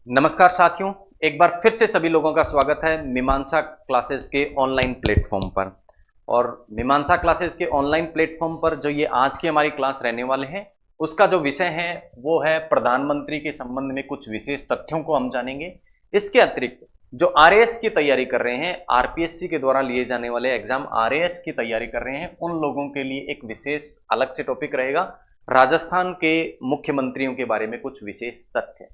नमस्कार साथियों, एक बार फिर से सभी लोगों का स्वागत है मीमांसा क्लासेस के ऑनलाइन प्लेटफॉर्म पर। और मीमांसा क्लासेस के ऑनलाइन प्लेटफॉर्म पर जो ये आज की हमारी क्लास रहने वाले हैं, उसका जो विषय है वो है प्रधानमंत्री के संबंध में कुछ विशेष तथ्यों को हम जानेंगे। इसके अतिरिक्त जो आरएएस की तैयारी कर रहे हैं, आरपीएससी के द्वारा लिए जाने वाले एग्जाम आरएएस की तैयारी कर रहे हैं, उन लोगों के लिए एक विशेष अलग से टॉपिक रहेगा। राजस्थान के मुख्यमंत्रियों के बारे में कुछ विशेष तथ्य।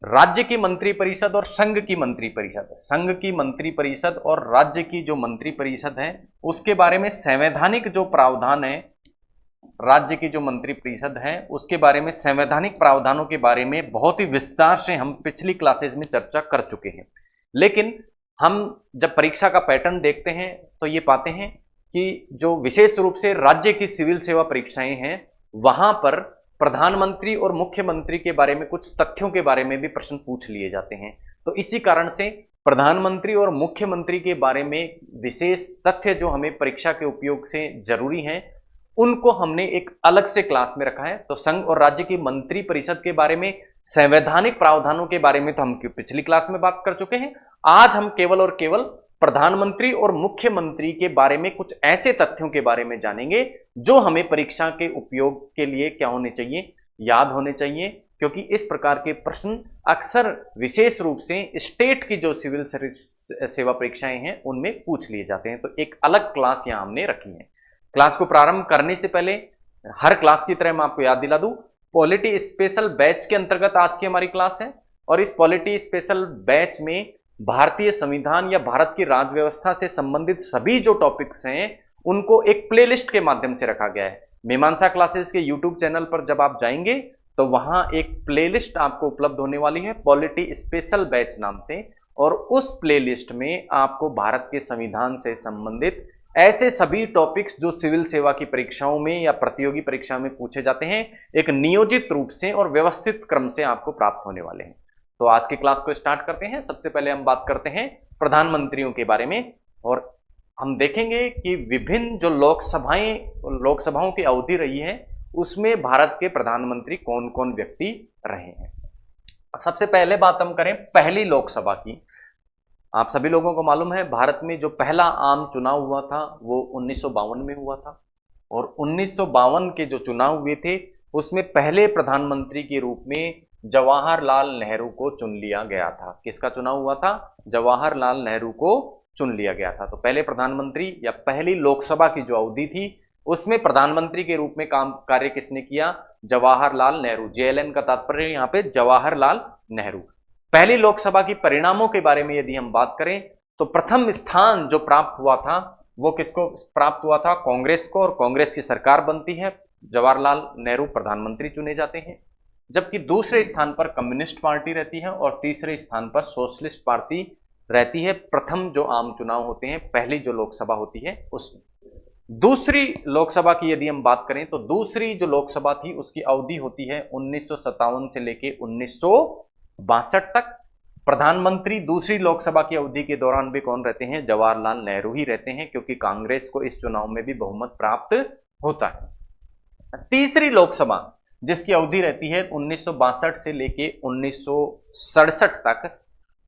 राज्य की मंत्रिपरिषद और संघ की मंत्रिपरिषद, संघ की मंत्रिपरिषद और राज्य की जो मंत्रिपरिषद है उसके बारे में संवैधानिक जो प्रावधान है, राज्य की जो मंत्रिपरिषद है उसके बारे में संवैधानिक प्रावधानों के बारे में बहुत ही विस्तार से हम पिछली क्लासेस में चर्चा कर चुके हैं। लेकिन हम जब परीक्षा का पैटर्न देखते हैं तो ये पाते हैं कि जो विशेष रूप से राज्य की सिविल सेवा परीक्षाएं हैं वहां पर प्रधानमंत्री और मुख्यमंत्री के बारे में कुछ तथ्यों के बारे में भी प्रश्न पूछ लिए जाते हैं। तो इसी कारण से प्रधानमंत्री और मुख्यमंत्री के बारे में विशेष तथ्य जो हमें परीक्षा के उपयोग से जरूरी हैं, उनको हमने एक अलग से क्लास में रखा है। तो संघ और राज्य की मंत्री परिषद के बारे में, संवैधानिक प्रावधानों के बारे में तो हम पिछली क्लास में बात कर चुके हैं। आज हम केवल और केवल प्रधानमंत्री और मुख्यमंत्री के बारे में कुछ ऐसे तथ्यों के बारे में जानेंगे जो हमें परीक्षा के उपयोग के लिए क्या होने चाहिए, याद होने चाहिए, क्योंकि इस प्रकार के प्रश्न अक्सर विशेष रूप से स्टेट की जो सिविल सेवा परीक्षाएं हैं उनमें पूछ लिए जाते हैं। तो एक अलग क्लास यहां हमने रखी है। क्लास को प्रारंभ करने से पहले हर क्लास की तरह मैं आपको याद दिला दूं, पॉलिटी स्पेशल बैच के अंतर्गत आज की हमारी क्लास है और इस पॉलिटी स्पेशल बैच में भारतीय संविधान या भारत की राज्य व्यवस्था से संबंधित सभी जो टॉपिक्स हैं उनको एक प्लेलिस्ट के माध्यम से रखा गया है। मीमांसा क्लासेस के यूट्यूब चैनल पर जब आप जाएंगे तो वहां एक प्लेलिस्ट आपको उपलब्ध होने वाली है पॉलिटी स्पेशल बैच नाम से, और उस प्लेलिस्ट में आपको भारत के संविधान से संबंधित ऐसे सभी टॉपिक्स जो सिविल सेवा की परीक्षाओं में या प्रतियोगी परीक्षाओं में पूछे जाते हैं एक नियोजित रूप से और व्यवस्थित क्रम से आपको प्राप्त होने वाले हैं। तो आज की क्लास को स्टार्ट करते हैं। सबसे पहले हम बात करते हैं प्रधानमंत्रियों के बारे में और हम देखेंगे कि विभिन्न जो लोकसभाओं की अवधि रही है उसमें भारत के प्रधानमंत्री कौन कौन व्यक्ति रहे हैं। सबसे पहले बात हम करें पहली लोकसभा की। आप सभी लोगों को मालूम है भारत में जो पहला आम चुनाव हुआ था वो 1952 में हुआ था और 1952 के जो चुनाव हुए थे उसमें पहले प्रधानमंत्री के रूप में जवाहरलाल नेहरू को चुन लिया गया था। किसका चुनाव हुआ था? जवाहरलाल नेहरू को चुन लिया गया था। तो पहले प्रधानमंत्री या पहली लोकसभा की जो अवधि थी उसमें प्रधानमंत्री के रूप में कार्य किसने किया? जवाहरलाल नेहरू। जेएलएन का तात्पर्य यहाँ पे जवाहरलाल नेहरू। पहली लोकसभा की परिणामों के बारे में यदि हम बात करें तो प्रथम स्थान जो प्राप्त हुआ था वो किसको प्राप्त हुआ था? कांग्रेस को, और कांग्रेस की सरकार बनती है, जवाहरलाल नेहरू प्रधानमंत्री चुने जाते हैं। जबकि दूसरे स्थान पर कम्युनिस्ट पार्टी रहती है और तीसरे स्थान पर सोशलिस्ट पार्टी रहती है। प्रथम जो आम चुनाव होते हैं, पहली जो लोकसभा होती है उसमें। दूसरी लोकसभा की यदि हम बात करें तो दूसरी जो लोकसभा थी उसकी अवधि होती है 1957 से लेके 1962 तक। प्रधानमंत्री दूसरी लोकसभा की अवधि के दौरान भी कौन रहते हैं? जवाहरलाल नेहरू ही रहते हैं, क्योंकि कांग्रेस को इस चुनाव में भी बहुमत प्राप्त होता है। तीसरी लोकसभा जिसकी अवधि रहती है 1962 से लेके 1967 तक,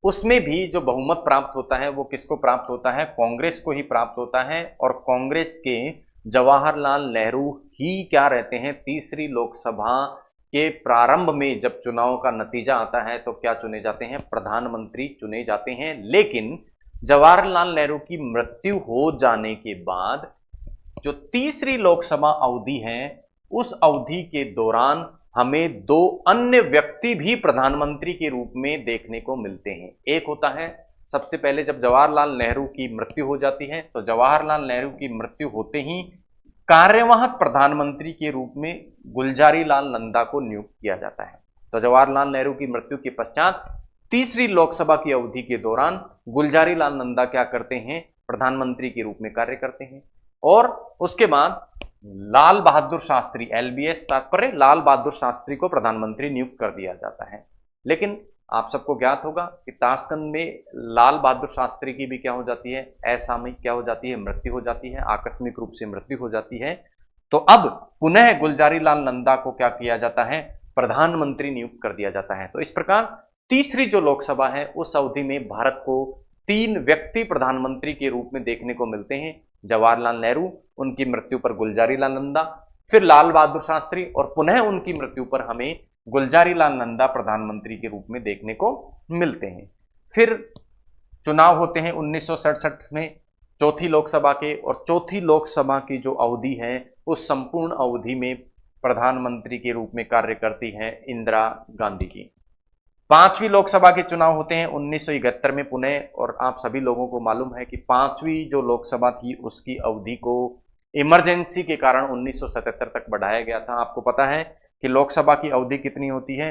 उसमें भी जो बहुमत प्राप्त होता है वो किसको प्राप्त होता है? कांग्रेस को ही प्राप्त होता है। और कांग्रेस के जवाहरलाल नेहरू ही क्या रहते हैं? तीसरी लोकसभा के प्रारंभ में जब चुनाव का नतीजा आता है तो क्या चुने जाते हैं? प्रधानमंत्री चुने जाते हैं। लेकिन जवाहरलाल नेहरू की मृत्यु हो जाने के बाद जो तीसरी लोकसभा अवधि है उस अवधि के दौरान हमें दो अन्य व्यक्ति भी प्रधानमंत्री के रूप में देखने को मिलते हैं। एक होता है, सबसे पहले जब जवाहरलाल नेहरू की मृत्यु हो जाती है तो जवाहरलाल नेहरू की मृत्यु होते ही कार्यवाहक प्रधानमंत्री के रूप में गुलजारी लाल नंदा को नियुक्त किया जाता है। तो जवाहरलाल नेहरू की मृत्यु के पश्चात तीसरी लोकसभा की अवधि के दौरान गुलजारी लाल नंदा क्या करते हैं? प्रधानमंत्री के रूप में कार्य करते हैं। और उसके बाद लाल बहादुर शास्त्री, एलबीएस तात्पर्य लाल बहादुर शास्त्री को प्रधानमंत्री नियुक्त कर दिया जाता है। लेकिन आप सबको ज्ञात होगा कि ताशकंद में लाल बहादुर शास्त्री की भी क्या हो जाती है? असामयिक क्या हो जाती है? मृत्यु हो जाती है, आकस्मिक रूप से मृत्यु हो जाती है। तो अब पुनः गुलजारी लाल नंदा को क्या किया जाता है? प्रधानमंत्री नियुक्त कर दिया जाता है। तो इस प्रकार तीसरी जो लोकसभा है उस अवधि में भारत को 3 व्यक्ति प्रधानमंत्री के रूप में देखने को मिलते हैं। जवाहरलाल नेहरू, उनकी मृत्यु पर गुलजारी लाल नंदा, फिर लाल बहादुर शास्त्री और पुनः उनकी मृत्यु पर हमें गुलजारी लाल नंदा प्रधानमंत्री के रूप में देखने को मिलते हैं। फिर चुनाव होते हैं 1967 में चौथी लोकसभा के, और चौथी लोकसभा की जो अवधि है उस संपूर्ण अवधि में प्रधानमंत्री के रूप में कार्य करती हैं इंदिरा गांधी जी। पांचवी लोकसभा के चुनाव होते हैं 1971 में पुणे, और आप सभी लोगों को मालूम है कि पांचवी जो लोकसभा थी उसकी अवधि को इमरजेंसी के कारण 1977 तक बढ़ाया गया था। आपको पता है कि लोकसभा की अवधि कितनी होती है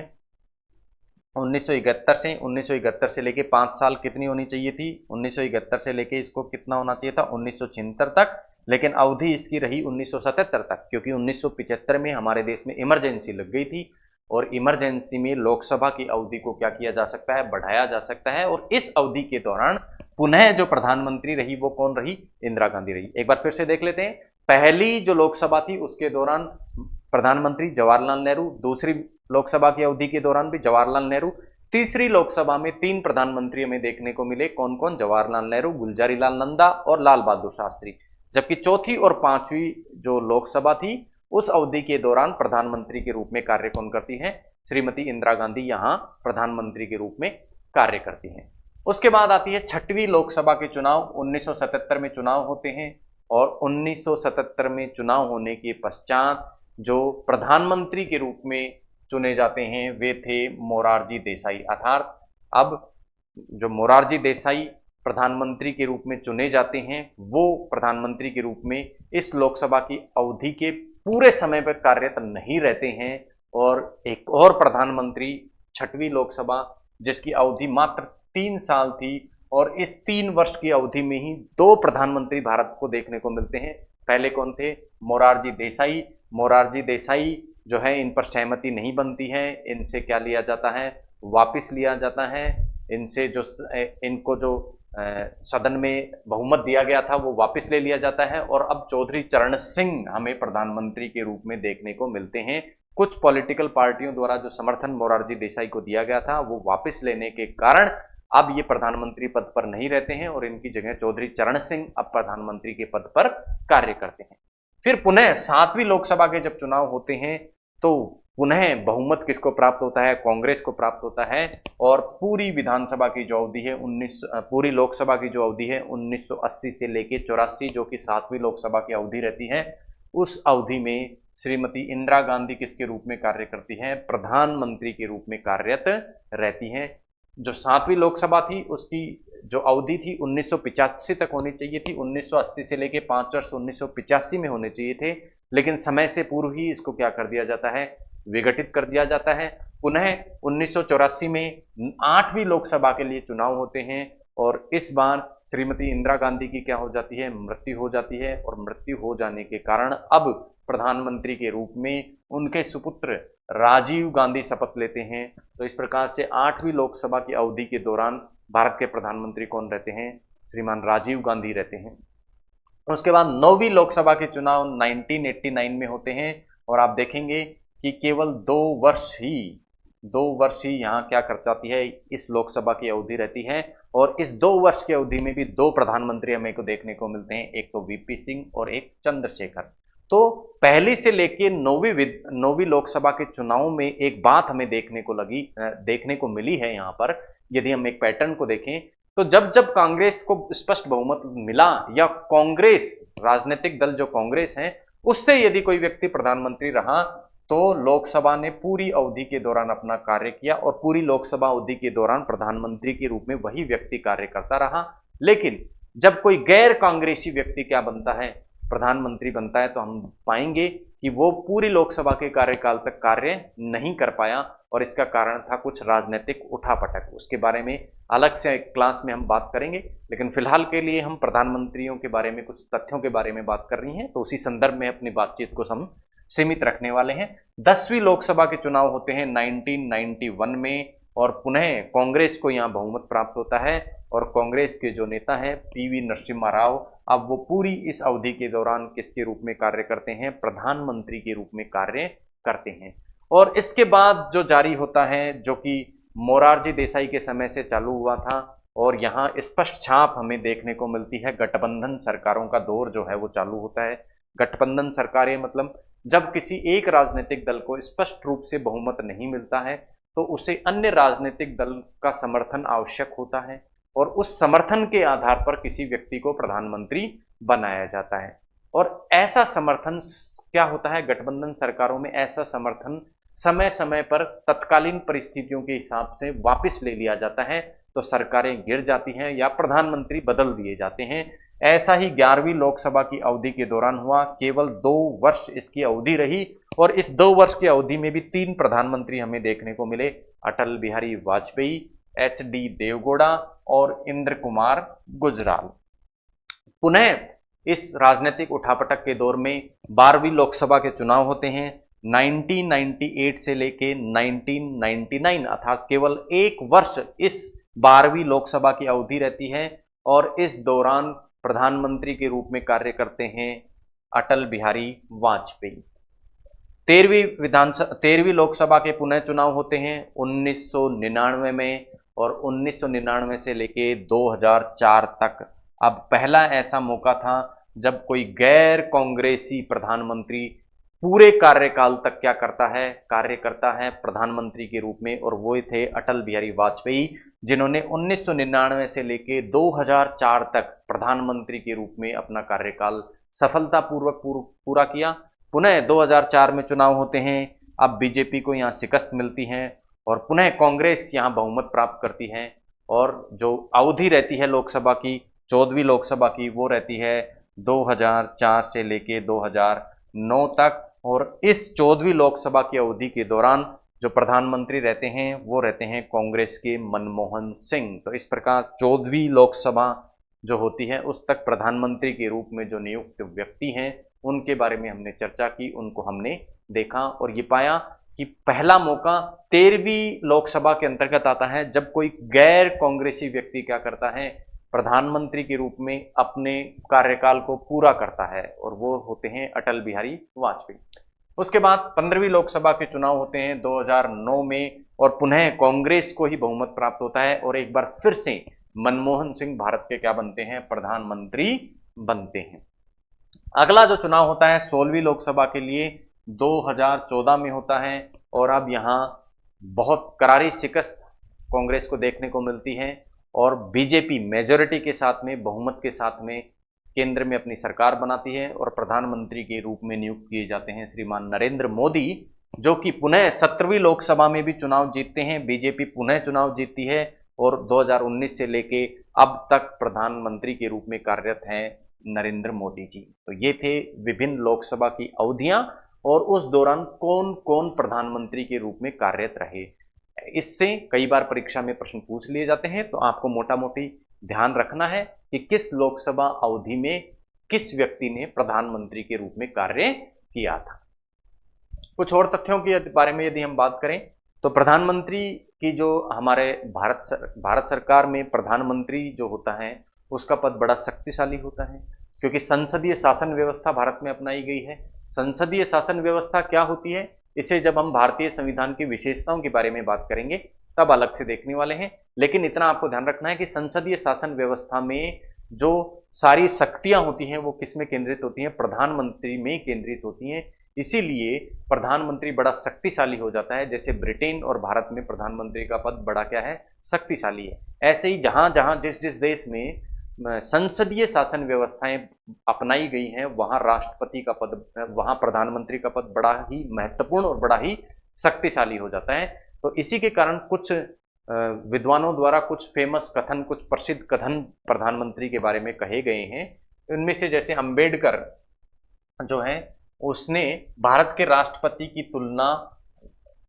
1971 से लेके 5 साल कितनी होनी चाहिए थी, 1971 से लेके इसको कितना होना चाहिए था 1976 तक, लेकिन अवधि इसकी रही 1977 तक, क्योंकि 1975 में हमारे देश में इमरजेंसी लग गई थी, और इमरजेंसी में लोकसभा की अवधि को क्या किया जा सकता है, बढ़ाया जा सकता है। और इस अवधि के दौरान पुनः जो प्रधानमंत्री रही वो कौन रही, इंदिरा गांधी रही। एक बार फिर से देख लेते हैं। पहली जो लोकसभा थी उसके दौरान प्रधानमंत्री जवाहरलाल नेहरू, दूसरी लोकसभा की अवधि के दौरान भी जवाहरलाल नेहरू, तीसरी लोकसभा में 3 प्रधानमंत्री हमें देखने को मिले, कौन कौन, जवाहरलाल नेहरू, गुलजारी लाल नंदा और लाल बहादुर शास्त्री। जबकि चौथी और पांचवी जो लोकसभा थी उस अवधि के दौरान प्रधानमंत्री के रूप में कार्य कौन करती हैं, श्रीमती इंदिरा गांधी यहां प्रधानमंत्री के रूप में कार्य करती हैं। उसके बाद आती है छठवीं लोकसभा के चुनाव। 1977 में चुनाव होते हैं, और 1977 में चुनाव होने के पश्चात जो प्रधानमंत्री के रूप में चुने जाते हैं वे थे मोरारजी देसाई। अर्थात अब जो मोरारजी देसाई प्रधानमंत्री के रूप में चुने जाते हैं वो प्रधानमंत्री के रूप में इस लोकसभा की अवधि के पूरे समय पर कार्यरत नहीं रहते हैं, और एक और प्रधानमंत्री छठवीं लोकसभा जिसकी अवधि मात्र 3 साल थी, और इस 3 वर्ष की अवधि में ही 2 प्रधानमंत्री भारत को देखने को मिलते हैं। पहले कौन थे, मोरारजी देसाई। मोरारजी देसाई जो है इन पर सहमति नहीं बनती है, इनसे क्या लिया जाता है, वापस लिया जाता है। इनसे जो इनको जो सदन में बहुमत दिया गया था वो वापस ले लिया जाता है, और अब चौधरी चरण सिंह हमें प्रधानमंत्री के रूप में देखने को मिलते हैं। कुछ पॉलिटिकल पार्टियों द्वारा जो समर्थन मोरारजी देसाई को दिया गया था वो वापस लेने के कारण अब ये प्रधानमंत्री पद पर नहीं रहते हैं, और इनकी जगह चौधरी चरण सिंह अब प्रधानमंत्री के पद पर कार्य करते हैं। फिर पुनः 7वीं लोकसभा के जब चुनाव होते हैं तो पुनः बहुमत किसको प्राप्त होता है, कांग्रेस को प्राप्त होता है, और पूरी विधानसभा की जो अवधि है पूरी लोकसभा की जो अवधि है 1980 से लेके 84 जो कि 7वीं लोकसभा की अवधि रहती है, उस अवधि में श्रीमती इंदिरा गांधी किसके रूप में कार्य करती हैं, प्रधानमंत्री के रूप में कार्यरत रहती हैं। जो 7वीं लोकसभा थी उसकी जो अवधि थी 1985 तक होनी चाहिए थी, 1980 से लेके 5 वर्ष 1985 में होने चाहिए थे, लेकिन समय से पूर्व ही इसको क्या कर दिया जाता है, विघटित कर दिया जाता है। पुनः 1984 में 8वीं लोकसभा के लिए चुनाव होते हैं, और इस बार श्रीमती इंदिरा गांधी की क्या हो जाती है, मृत्यु हो जाती है, और मृत्यु हो जाने के कारण अब प्रधानमंत्री के रूप में उनके सुपुत्र राजीव गांधी शपथ लेते हैं। तो इस प्रकार से 8वीं लोकसभा की अवधि के दौरान भारत के प्रधानमंत्री कौन रहते हैं, श्रीमान राजीव गांधी रहते हैं। उसके बाद 9वीं लोकसभा के चुनाव 1989 में होते हैं, और आप देखेंगे कि केवल 2 वर्ष ही यहाँ क्या कर जाती है, इस लोकसभा की अवधि रहती है, और इस 2 वर्ष की अवधि में भी 2 प्रधानमंत्री हमें को देखने को मिलते हैं, एक तो वीपी सिंह और एक चंद्रशेखर। तो पहली से लेके 9वीं लोकसभा के चुनाव में एक बात हमें देखने को मिली है यहाँ पर, यदि हम एक पैटर्न को देखें तो जब जब कांग्रेस को स्पष्ट बहुमत मिला, या कांग्रेस राजनीतिक दल जो कांग्रेस है उससे यदि कोई व्यक्ति प्रधानमंत्री रहा, तो लोकसभा ने पूरी अवधि के दौरान अपना कार्य किया, और पूरी लोकसभा अवधि के दौरान प्रधानमंत्री के रूप में वही व्यक्ति कार्य करता रहा। लेकिन जब कोई गैर कांग्रेसी व्यक्ति क्या बनता है, प्रधानमंत्री बनता है, तो हम पाएंगे कि वो पूरी लोकसभा के कार्यकाल तक कार्य नहीं कर पाया, और इसका कारण था कुछ राजनीतिक उठापटक। उसके बारे में अलग से क्लास में हम बात करेंगे, लेकिन फिलहाल के लिए हम प्रधानमंत्रियों के बारे में कुछ तथ्यों के बारे में बात कर रही हैं, तो उसी संदर्भ में अपनी बातचीत को हम सीमित रखने वाले हैं। 10वीं लोकसभा के चुनाव होते हैं 1991 में, और पुनः कांग्रेस को यहाँ बहुमत प्राप्त होता है, और कांग्रेस के जो नेता हैं पीवी नरसिम्हा राव, अब वो पूरी इस अवधि के दौरान किसके रूप में कार्य करते हैं, प्रधानमंत्री के रूप में कार्य करते हैं। और इसके बाद जो जारी होता है, जो कि मोरारजी देसाई के समय से चालू हुआ था और यहाँ स्पष्ट छाप हमें देखने को मिलती है। गठबंधन सरकारों का दौर जो है वो चालू होता है। गठबंधन सरकारें मतलब जब किसी एक राजनीतिक दल को स्पष्ट रूप से बहुमत नहीं मिलता है तो उसे अन्य राजनीतिक दल का समर्थन आवश्यक होता है और उस समर्थन के आधार पर किसी व्यक्ति को प्रधानमंत्री बनाया जाता है। और ऐसा समर्थन क्या होता है, गठबंधन सरकारों में ऐसा समर्थन समय समय पर तत्कालीन परिस्थितियों के हिसाब से वापस ले लिया जाता है, तो सरकारें गिर जाती हैं या प्रधानमंत्री बदल दिए जाते हैं। ऐसा ही 11वीं लोकसभा की अवधि के दौरान हुआ। केवल 2 वर्ष इसकी अवधि रही और इस 2 वर्ष की अवधि में भी 3 प्रधानमंत्री हमें देखने को मिले, अटल बिहारी वाजपेयी, HD देवगौड़ा और इंद्र कुमार गुजराल। पुनः इस राजनीतिक उठापटक के दौर में 12वीं लोकसभा के चुनाव होते हैं। 1998 से लेके 1999 अर्थात केवल 1 वर्ष इस 12वीं लोकसभा की अवधि रहती है और इस दौरान प्रधानमंत्री के रूप में कार्य करते हैं अटल बिहारी वाजपेयी। 13वीं लोकसभा के पुनः चुनाव होते हैं 1999 में और 1999 से लेके 2004 तक। अब पहला ऐसा मौका था जब कोई गैर कांग्रेसी प्रधानमंत्री पूरे कार्यकाल तक क्या करता है, कार्य करता है प्रधानमंत्री के रूप में, और वो थे अटल बिहारी वाजपेयी, जिन्होंने 1999 से लेके 2004 तक प्रधानमंत्री के रूप में अपना कार्यकाल सफलतापूर्वक पूरा किया। पुनः 2004 में चुनाव होते हैं। अब बीजेपी को यहाँ शिकस्त मिलती है और पुनः कांग्रेस यहाँ बहुमत प्राप्त करती है और जो अवधि रहती है लोकसभा की, 14वीं लोकसभा की, वो रहती है 2004 से लेके 2009 तक। और इस 14वीं लोकसभा की अवधि के दौरान जो प्रधानमंत्री रहते हैं वो रहते हैं कांग्रेस के मनमोहन सिंह। तो इस प्रकार 14वीं लोकसभा जो होती है उस तक प्रधानमंत्री के रूप में जो नियुक्त व्यक्ति हैं उनके बारे में हमने चर्चा की, उनको हमने देखा और ये पाया कि पहला मौका 13वीं लोकसभा के अंतर्गत आता है जब कोई गैर कांग्रेसी व्यक्ति क्या करता है, प्रधानमंत्री के रूप में अपने कार्यकाल को पूरा करता है और वो होते हैं अटल बिहारी वाजपेयी। उसके बाद 15वीं लोकसभा के चुनाव होते हैं 2009 में और पुनः कांग्रेस को ही बहुमत प्राप्त होता है और एक बार फिर से मनमोहन सिंह भारत के क्या बनते हैं, प्रधानमंत्री बनते हैं। अगला जो चुनाव होता है 16वीं लोकसभा के लिए 2014 में होता है और अब यहाँ बहुत करारी शिकस्त कांग्रेस को देखने को मिलती है और बीजेपी मेजॉरिटी के साथ में, बहुमत के साथ में केंद्र में अपनी सरकार बनाती है और प्रधानमंत्री के रूप में नियुक्त किए जाते हैं श्रीमान नरेंद्र मोदी, जो कि पुनः 17वीं लोकसभा में भी चुनाव जीतते हैं। बीजेपी पुनः चुनाव जीतती है और 2019 से लेके अब तक प्रधानमंत्री के रूप में कार्यरत हैं नरेंद्र मोदी जी। तो ये थे विभिन्न लोकसभा की अवधियां और उस दौरान कौन कौन प्रधानमंत्री के रूप में कार्यरत रहे। इससे कई बार परीक्षा में प्रश्न पूछ लिए जाते हैं, तो आपको मोटा मोटी ध्यान रखना है कि किस लोकसभा अवधि में किस व्यक्ति ने प्रधानमंत्री के रूप में कार्य किया था। कुछ और तथ्यों के बारे में यदि हम बात करें तो प्रधानमंत्री की जो हमारे भारत सरकार में प्रधानमंत्री जो होता है उसका पद बड़ा शक्तिशाली होता है, क्योंकि संसदीय शासन व्यवस्था भारत में अपनाई गई है। संसदीय शासन व्यवस्था क्या होती है, इसे जब हम भारतीय संविधान की विशेषताओं के बारे में बात करेंगे तब अलग से देखने वाले हैं, लेकिन इतना आपको ध्यान रखना है कि संसदीय शासन व्यवस्था में जो सारी शक्तियां होती हैं वो किस में केंद्रित होती हैं, प्रधानमंत्री में केंद्रित होती हैं। इसीलिए प्रधानमंत्री बड़ा शक्तिशाली हो जाता है। जैसे ब्रिटेन और भारत में प्रधानमंत्री का पद बड़ा क्या है, शक्तिशाली है, ऐसे ही जहां जहां जिस जिस देश में संसदीय शासन व्यवस्थाएं अपनाई गई हैं वहां राष्ट्रपति का पद, वहां प्रधानमंत्री का पद बड़ा ही महत्वपूर्ण और बड़ा ही शक्तिशाली हो जाता है। तो इसी के कारण कुछ विद्वानों द्वारा कुछ फेमस कथन, कुछ प्रसिद्ध कथन प्रधानमंत्री के बारे में कहे गए हैं। इनमें से जैसे अंबेडकर जो है उसने भारत के राष्ट्रपति की तुलना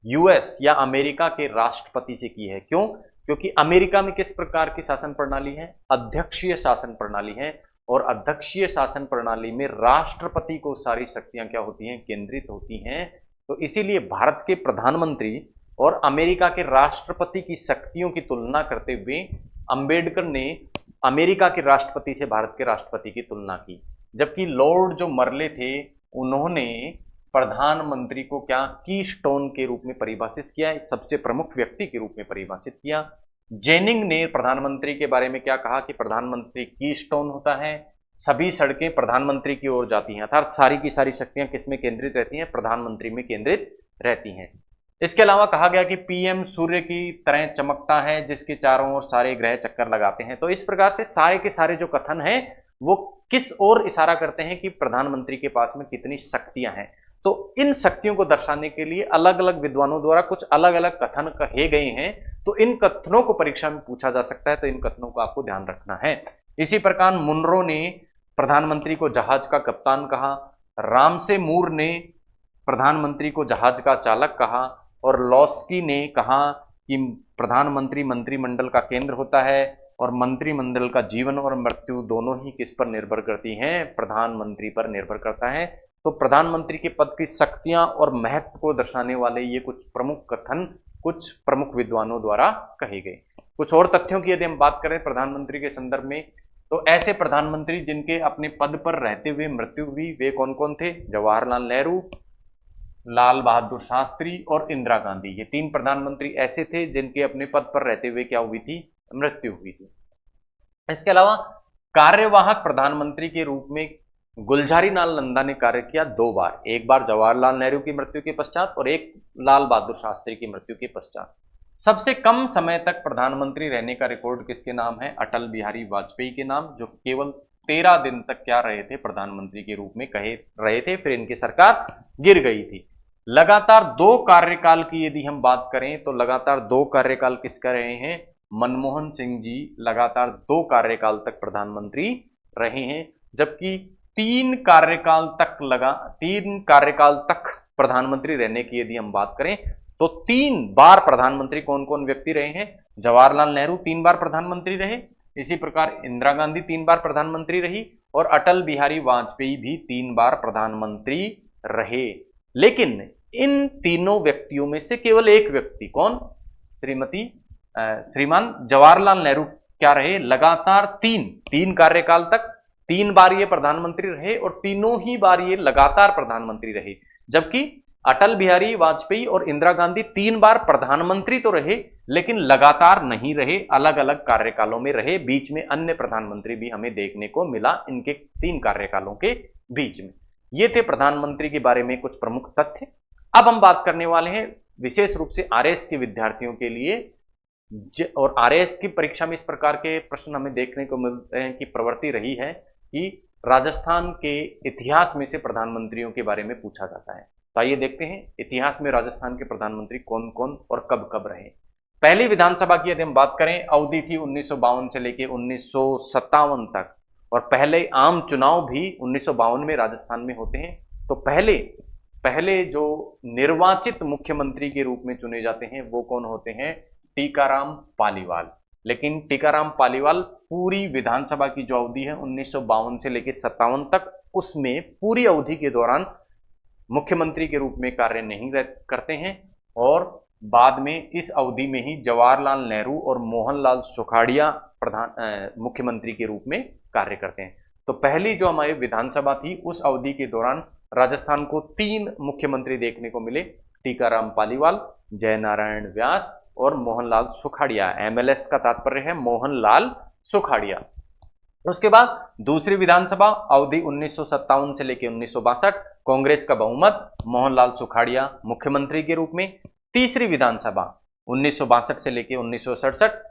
यूएस या अमेरिका के राष्ट्रपति से की है। क्यों? क्योंकि अमेरिका में किस प्रकार की शासन प्रणाली है, अध्यक्षीय शासन प्रणाली है, और अध्यक्षीय शासन प्रणाली में राष्ट्रपति को सारी शक्तियां क्या होती हैं, केंद्रित होती हैं। तो इसीलिए भारत के प्रधानमंत्री और अमेरिका के राष्ट्रपति की शक्तियों की तुलना करते हुए अंबेडकर ने अमेरिका के राष्ट्रपति से भारत के राष्ट्रपति की तुलना की। जबकि लॉर्ड जो मर्ले थे उन्होंने प्रधानमंत्री को क्या की स्टोन के रूप में परिभाषित किया, सबसे प्रमुख व्यक्ति के रूप में परिभाषित किया। जेनिंग ने प्रधानमंत्री के बारे में क्या कहा कि प्रधानमंत्री की स्टोन होता है, सभी सड़कें प्रधानमंत्री की ओर जाती हैं, अर्थात सारी की सारी शक्तियां किसमें केंद्रित रहती हैं, प्रधानमंत्री में केंद्रित रहती हैं। इसके अलावा कहा गया कि पीएम सूर्य की तरह चमकता है जिसके चारों ओर सारे ग्रह चक्कर लगाते हैं। तो इस प्रकार से सारे के सारे जो कथन हैं वो किस ओर इशारा करते हैं कि प्रधानमंत्री के पास में कितनी शक्तियां हैं। तो इन शक्तियों को दर्शाने के लिए अलग अलग विद्वानों द्वारा कुछ अलग अलग कथन कहे गए हैं। तो इन कथनों को परीक्षा में पूछा जा सकता है, तो इन कथनों को आपको ध्यान रखना है। इसी प्रकार मुनरो ने प्रधानमंत्री को जहाज का कप्तान कहा, रामसे मूर ने प्रधानमंत्री को जहाज का चालक कहा, और लॉस्की ने कहा कि प्रधानमंत्री मंत्रिमंडल का केंद्र होता है और मंत्रिमंडल का जीवन और मृत्यु दोनों ही किस पर निर्भर करती हैं, प्रधानमंत्री पर निर्भर करता है। तो प्रधानमंत्री के पद की शक्तियां और महत्व को दर्शाने वाले ये कुछ प्रमुख कथन कुछ प्रमुख विद्वानों द्वारा कहे गए। कुछ और तथ्यों की यदि हम बात करें प्रधानमंत्री के संदर्भ में, तो ऐसे प्रधानमंत्री जिनके अपने पद पर रहते हुए मृत्यु हुई वे कौन कौन थे, जवाहरलाल नेहरू, लाल बहादुर शास्त्री और इंदिरा गांधी। ये तीन प्रधानमंत्री ऐसे थे जिनके अपने पद पर रहते हुए क्या हुई थी, मृत्यु हुई थी। इसके अलावा कार्यवाहक प्रधानमंत्री के रूप में गुलजारी लाल नंदा ने कार्य किया 2 बार, एक बार जवाहरलाल नेहरू की मृत्यु के पश्चात और एक लाल बहादुर शास्त्री की मृत्यु के पश्चात। सबसे कम समय तक प्रधानमंत्री रहने का रिकॉर्ड किसके नाम है, अटल बिहारी वाजपेयी के नाम, जो केवल 13 दिन तक क्या रहे थे, प्रधानमंत्री के रूप में कहे रहे थे, फिर इनकी सरकार गिर गई थी। लगातार 2 कार्यकाल की यदि हम बात करें तो लगातार 2 कार्यकाल किसका रहे हैं, मनमोहन सिंह जी लगातार 2 कार्यकाल तक प्रधानमंत्री रहे हैं, जबकि 3 कार्यकाल तक प्रधानमंत्री रहने की यदि हम बात करें तो 3 बार प्रधानमंत्री कौन कौन व्यक्ति रहे हैं, जवाहरलाल नेहरू 3 बार प्रधानमंत्री रहे, इसी प्रकार इंदिरा गांधी 3 बार प्रधानमंत्री रही और अटल बिहारी वाजपेयी भी 3 बार प्रधानमंत्री रहे। लेकिन इन तीनों व्यक्तियों में से केवल एक व्यक्ति कौन, श्रीमान जवाहरलाल नेहरू क्या रहे, लगातार 3 कार्यकाल तक 3 बार ये प्रधानमंत्री रहे और तीनों ही बार ये लगातार प्रधानमंत्री रहे। जबकि अटल बिहारी वाजपेयी और इंदिरा गांधी 3 बार प्रधानमंत्री तो रहे लेकिन लगातार नहीं रहे, अलग अलग कार्यकालों में रहे, बीच में अन्य प्रधानमंत्री भी हमें देखने को मिला इनके 3 कार्यकालों के बीच में। ये थे प्रधानमंत्री के बारे में कुछ प्रमुख तथ्य। अब हम बात करने वाले हैं विशेष रूप से आरएएस के विद्यार्थियों के लिए, और आरएएस की परीक्षा में इस प्रकार के प्रश्न हमें देखने को मिलते हैं कि प्रवृत्ति रही है कि राजस्थान के इतिहास में से प्रधानमंत्रियों के बारे में पूछा जाता है। तो आइए देखते हैं इतिहास में राजस्थान के प्रधानमंत्री कौन कौन और कब कब रहे। पहली विधानसभा की यदि हम बात करें, अवधि थी 1952 से लेकर 1957 तक, और पहले आम चुनाव भी 1952 में राजस्थान में होते हैं। तो पहले जो निर्वाचित मुख्यमंत्री के रूप में चुने जाते हैं वो कौन होते हैं, टीकाराम पालीवाल। लेकिन टीकाराम पालीवाल पूरी विधानसभा की जो अवधि है 1952 से लेकर 57 तक, उसमें पूरी अवधि के दौरान मुख्यमंत्री के रूप में कार्य नहीं करते हैं, और बाद में इस अवधि में ही जवाहरलाल नेहरू और मोहनलाल सुखाड़िया मुख्यमंत्री के रूप में कार्य करते हैं। तो पहली जो हमारी विधानसभा थी उस अवधि के दौरान राजस्थान को 3 मुख्यमंत्री देखने को मिले, टीकाराम पालीवाल, जयनारायण व्यास और मोहनलाल सुखाड़िया। एमएलएस का तात्पर्य है मोहनलाल सुखाड़िया। उसके बाद दूसरी विधानसभा अवधि 1957 से लेकर 1962, कांग्रेस का बहुमत, मोहनलाल सुखाड़िया मुख्यमंत्री के रूप में। तीसरी विधानसभा 1962 से लेकर 1967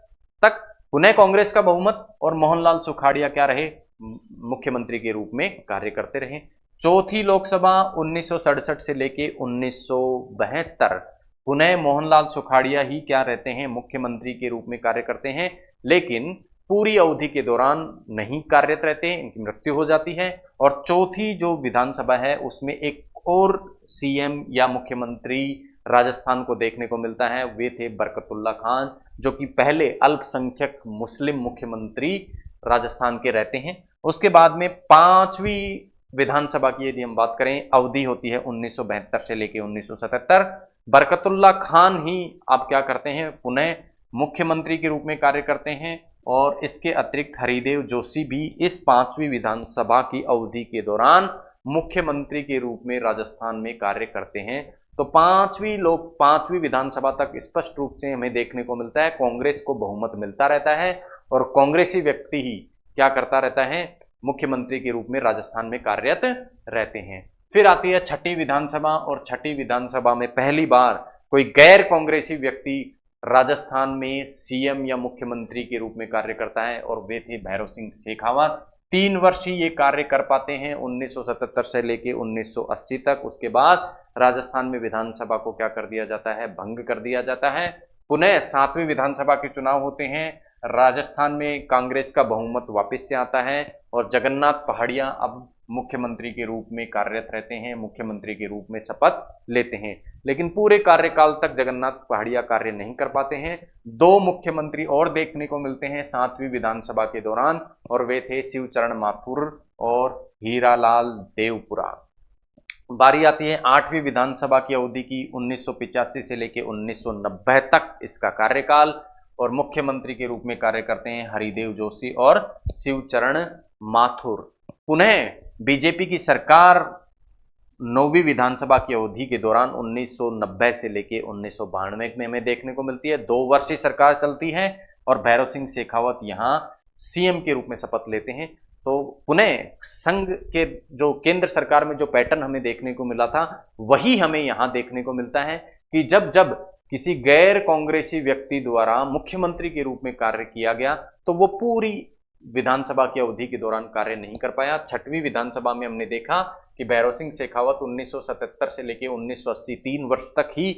तक, पुनः कांग्रेस का बहुमत और मोहनलाल सुखाड़िया क्या रहे, मुख्यमंत्री के रूप में कार्य करते रहे। चौथी लोकसभा 1967 से लेकर 1972, पुनः मोहनलाल सुखाड़िया ही क्या रहते हैं, मुख्यमंत्री के रूप में कार्य करते हैं, लेकिन पूरी अवधि के दौरान नहीं कार्यरत रहते हैं, इनकी मृत्यु हो जाती है। और चौथी जो विधानसभा है उसमें एक और सीएम या मुख्यमंत्री राजस्थान को देखने को मिलता है, वे थे बरकतुल्ला खान, जो कि पहले अल्पसंख्यक मुस्लिम मुख्यमंत्री राजस्थान के रहते हैं। उसके बाद में 5वीं विधानसभा की यदि हम बात करें, अवधि होती है 1972 से लेकर 1977। बरकतुल्ला खान ही अब क्या करते हैं, पुनः मुख्यमंत्री के रूप में कार्य करते हैं, और इसके अतिरिक्त हरिदेव जोशी भी इस 5वीं विधानसभा की अवधि के दौरान मुख्यमंत्री के रूप में राजस्थान में कार्य करते हैं। तो पांचवी विधानसभा तक स्पष्ट रूप से हमें देखने को मिलता है कांग्रेस को बहुमत मिलता रहता है और कांग्रेसी व्यक्ति ही क्या करता रहता है, मुख्यमंत्री के रूप में राजस्थान में कार्यरत रहते हैं। फिर आती है छठी विधानसभा और छठी विधानसभा में पहली बार कोई गैर कांग्रेसी व्यक्ति राजस्थान में सीएम या मुख्यमंत्री के रूप में कार्य करता है और वे थे भैरव सिंह शेखावत। 3 वर्ष ही ये कार्य कर पाते हैं 1977 से लेके 1980 तक। उसके बाद राजस्थान में विधानसभा को क्या कर दिया जाता है, भंग कर दिया जाता है। पुनः 7वीं विधानसभा के चुनाव होते हैं, राजस्थान में कांग्रेस का बहुमत वापस से आता है और जगन्नाथ पहाड़िया अब मुख्यमंत्री के रूप में कार्यरत रहते हैं, मुख्यमंत्री के रूप में शपथ लेते हैं। लेकिन पूरे कार्यकाल तक जगन्नाथ पहाड़िया कार्य नहीं कर पाते हैं। 2 मुख्यमंत्री और देखने को मिलते हैं 7वीं विधानसभा के दौरान और वे थे शिवचरण माथुर और हीरालाल देवपुरा। बारी आती है 8वीं विधानसभा की अवधि की, 1985 से लेकर 1990 तक इसका कार्यकाल, और मुख्यमंत्री के रूप में कार्य करते हैं हरिदेव जोशी और शिवचरण माथुर। पुनः बीजेपी की सरकार 9वीं विधानसभा की अवधि के दौरान 1990 से लेकर 1992 में हमें देखने को मिलती है। 2 वर्ष ही सरकार चलती है और भैरव सिंह शेखावत यहाँ सीएम के रूप में शपथ लेते हैं। तो पुनः संघ के जो केंद्र सरकार में जो पैटर्न हमें देखने को मिला था वही हमें यहाँ देखने को मिलता है कि जब जब किसी गैर कांग्रेसी व्यक्ति द्वारा मुख्यमंत्री के रूप में कार्य किया गया तो वो पूरी विधानसभा की अवधि के दौरान कार्य नहीं कर पाया। 6वीं विधानसभा में हमने देखा कि भैरव सिंह शेखावत 1977 से लेकर 1980 3 वर्ष तक ही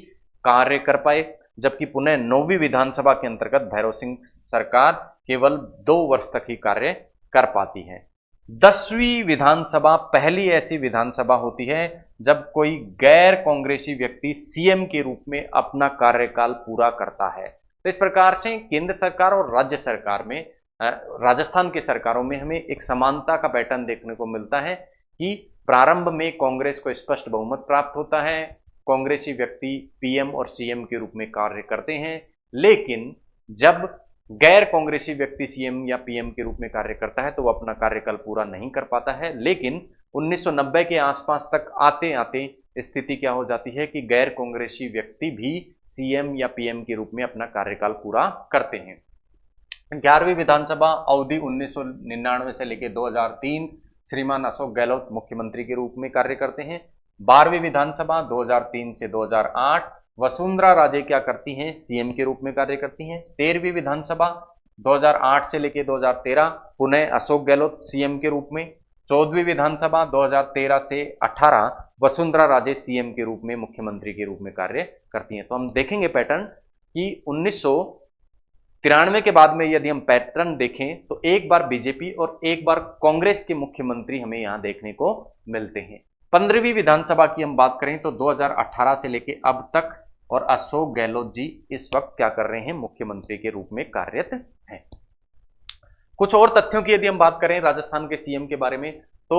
कार्य कर पाए, जबकि पुनः 9वीं विधानसभा के अंतर्गत भैरव सिंह सरकार केवल 2 वर्ष तक ही कार्य कर पाती है। 10वीं विधानसभा पहली ऐसी विधानसभा होती है जब कोई गैर कांग्रेसी व्यक्ति सीएम के रूप में अपना कार्यकाल पूरा करता है। तो इस प्रकार से केंद्र सरकार और राज्य सरकार में, राजस्थान की सरकारों में हमें एक समानता का पैटर्न देखने को मिलता है कि प्रारंभ में कांग्रेस को स्पष्ट बहुमत प्राप्त होता है, कांग्रेसी व्यक्ति पीएम और सीएम के रूप में कार्य करते हैं, लेकिन जब गैर कांग्रेसी व्यक्ति सीएम या पीएम के रूप में कार्य करता है तो वो अपना कार्यकाल पूरा नहीं कर पाता है। लेकिन 1990 के आसपास तक आते आते स्थिति क्या हो जाती है कि गैर कांग्रेसी व्यक्ति भी सीएम या पीएम के रूप में अपना कार्यकाल पूरा करते हैं। 11वीं विधानसभा अवधि 1999 से लेकर 2003 श्रीमान अशोक गहलोत मुख्यमंत्री के रूप में कार्य करते हैं। 12वीं विधानसभा 2003 से 2008 वसुंधरा राजे क्या करती हैं, सीएम के रूप में कार्य करती हैं। 13वीं विधानसभा 2008 से लेकर 2013 पुनः अशोक गहलोत सीएम के रूप में। 14वीं विधानसभा 2013 से 18 वसुंधरा राजे सीएम के रूप में, मुख्यमंत्री के रूप में कार्य करती हैं। तो हम देखेंगे पैटर्न कि 1993 के बाद में यदि हम पैटर्न देखें तो एक बार बीजेपी और एक बार कांग्रेस के मुख्यमंत्री हमें यहां देखने को मिलते हैं। 15वीं विधानसभा की हम बात करें तो 2018 से लेकर अब तक और अशोक गहलोत जी इस वक्त क्या कर रहे हैं, मुख्यमंत्री के रूप में कार्यरत हैं। कुछ और तथ्यों की यदि हम बात करें राजस्थान के सीएम के बारे में तो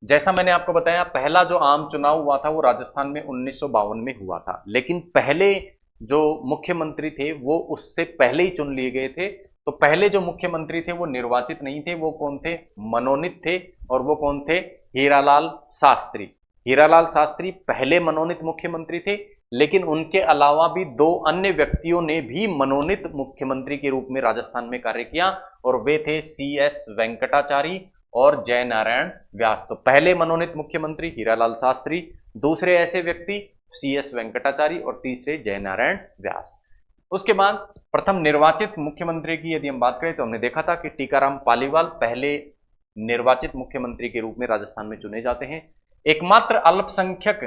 जैसा मैंने आपको बताया पहला जो आम चुनाव हुआ था वो राजस्थान में 1952 में हुआ था, लेकिन पहले जो मुख्यमंत्री थे वो उससे पहले ही चुन लिए गए थे। तो पहले जो मुख्यमंत्री थे वो निर्वाचित नहीं थे, वो कौन थे, मनोनीत थे, और वो कौन थे, हीरालाल शास्त्री। हीरालाल शास्त्री पहले मनोनीत मुख्यमंत्री थे, लेकिन उनके अलावा भी 2 अन्य व्यक्तियों ने भी मनोनीत मुख्यमंत्री के रूप में राजस्थान में कार्य किया और वे थे CS वेंकटाचारी और जयनारायण व्यास। तो पहले मनोनीत मुख्यमंत्री हीरालाल शास्त्री, दूसरे ऐसे व्यक्ति CS वेंकटाचारी और तीसरे जयनारायण व्यास। उसके बाद प्रथम निर्वाचित मुख्यमंत्री की यदि हम बात करें तो हमने देखा था कि टीकाराम पालीवाल पहले निर्वाचित मुख्यमंत्री के रूप में राजस्थान में चुने जाते हैं। एकमात्र अल्पसंख्यक